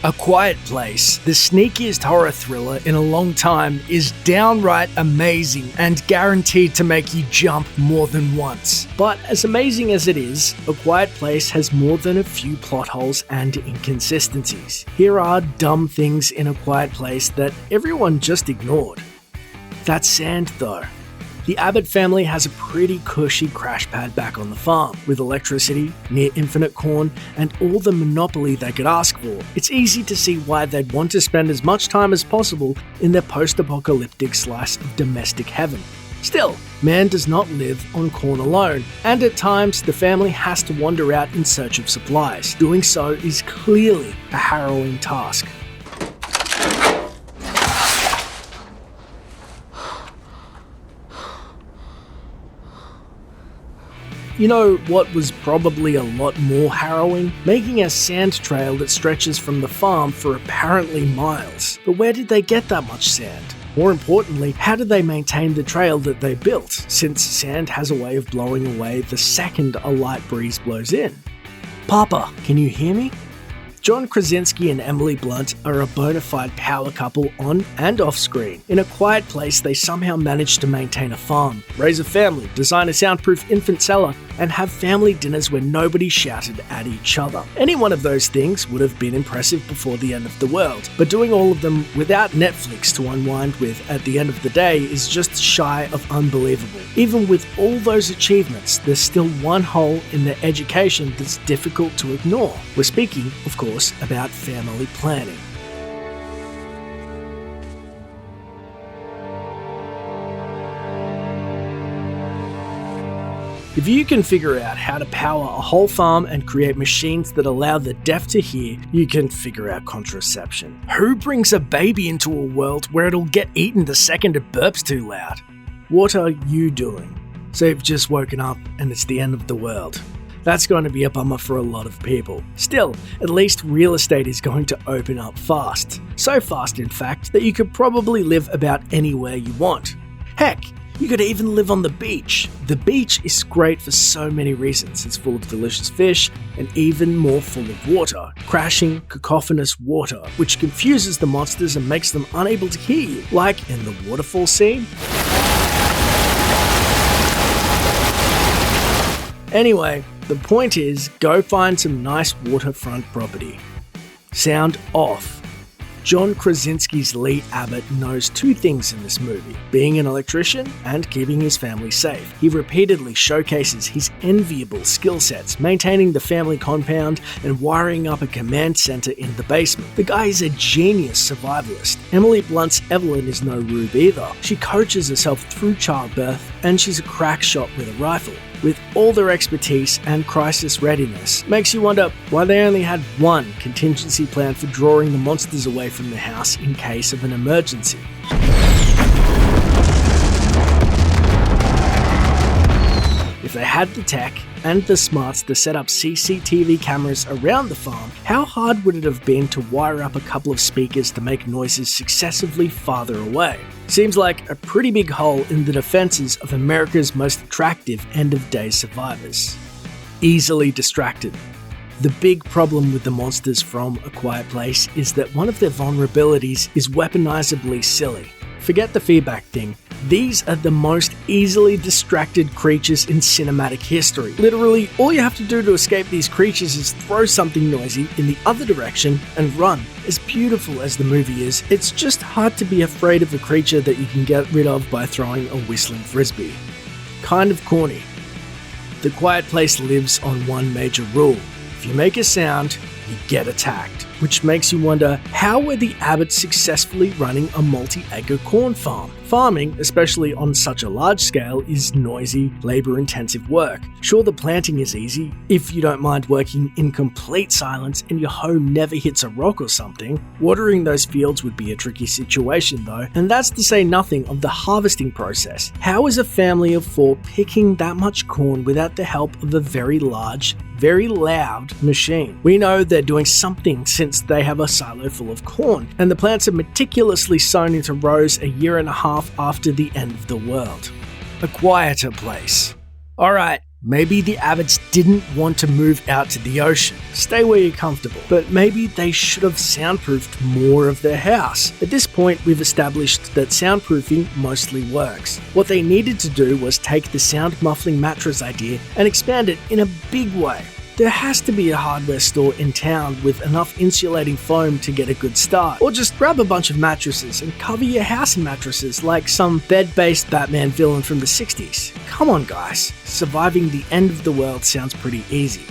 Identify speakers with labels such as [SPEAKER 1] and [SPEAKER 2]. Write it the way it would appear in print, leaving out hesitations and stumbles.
[SPEAKER 1] A Quiet Place, the sneakiest horror thriller in a long time, is downright amazing and guaranteed to make you jump more than once. But as amazing as it is, A Quiet Place has more than a few plot holes and inconsistencies. Here are dumb things in A Quiet Place that everyone just ignored. That sand though. The Abbott family has a pretty cushy crash pad back on the farm, with electricity, near infinite corn, and all the monopoly they could ask for. It's easy to see why they'd want to spend as much time as possible in their post-apocalyptic slice of domestic heaven. Still, man does not live on corn alone, and at times the family has to wander out in search of supplies. Doing so is clearly a harrowing task. You know what was probably a lot more harrowing? Making a sand trail that stretches from the farm for apparently miles. But where did they get that much sand? More importantly, how do they maintain the trail that they built, since sand has a way of blowing away the second a light breeze blows in? Papa, can you hear me? John Krasinski and Emily Blunt are a bona fide power couple on and off screen. In A Quiet Place, they somehow manage to maintain a farm, raise a family, design a soundproof infant cellar, and have family dinners where nobody shouted at each other. Any one of those things would have been impressive before the end of the world, but doing all of them without Netflix to unwind with at the end of the day is just shy of unbelievable. Even with all those achievements, there's still one hole in their education that's difficult to ignore. We're speaking, of course, about family planning. If you can figure out how to power a whole farm and create machines that allow the deaf to hear, you can figure out contraception. Who brings a baby into a world where it'll get eaten the second it burps too loud? What are you doing? So you've just woken up and it's the end of the world. That's going to be a bummer for a lot of people. Still, at least real estate is going to open up fast. So fast, in fact, that you could probably live about anywhere you want. Heck, you could even live on the beach. The beach is great for so many reasons. It's full of delicious fish and even more full of water. Crashing, cacophonous water, which confuses the monsters and makes them unable to hear you, like in the waterfall scene. Anyway, the point is, go find some nice waterfront property. Sound off. John Krasinski's Lee Abbott knows two things in this movie: being an electrician and keeping his family safe. He repeatedly showcases his enviable skill sets, maintaining the family compound and wiring up a command center in the basement. The guy is a genius survivalist. Emily Blunt's Evelyn is no rube either. She coaches herself through childbirth, and she's a crack shot with a rifle. With all their expertise and crisis readiness, makes you wonder why they only had one contingency plan for drawing the monsters away from the house in case of an emergency. If they had the tech and the smarts to set up CCTV cameras around the farm, how hard would it have been to wire up a couple of speakers to make noises successively farther away? Seems like a pretty big hole in the defenses of America's most attractive end-of-day survivors. Easily distracted. The big problem with the monsters from A Quiet Place is that one of their vulnerabilities is weaponizably silly. Forget the feedback thing. These are the most easily distracted creatures in cinematic history. Literally, all you have to do to escape these creatures is throw something noisy in the other direction and run. As beautiful as the movie is, it's just hard to be afraid of a creature that you can get rid of by throwing a whistling frisbee. Kind of corny. The Quiet Place lives on one major rule: if you make a sound, you get attacked. Which makes you wonder, how were the Abbotts successfully running a multi-acre corn farm? Farming, especially on such a large scale, is noisy, labor-intensive work. Sure, the planting is easy, if you don't mind working in complete silence and your hoe never hits a rock or something. Watering those fields would be a tricky situation though, and that's to say nothing of the harvesting process. How is a family of four picking that much corn without the help of a very large, very loud machine? We know they're doing something since they have a silo full of corn, and the plants are meticulously sown into rows a year and a half after the end of the world. A Quieter Place. Alright, Maybe the Abbots didn't want to move out to the ocean. Stay where you're comfortable. But maybe they should have soundproofed more of their house. At this point, we've established that soundproofing mostly works. What they needed to do was take the sound muffling mattress idea and expand it in a big way. There has to be a hardware store in town with enough insulating foam to get a good start. Or just grab a bunch of mattresses and cover your house in mattresses like some bed-based Batman villain from the 60s. Come on guys, surviving the end of the world sounds pretty easy.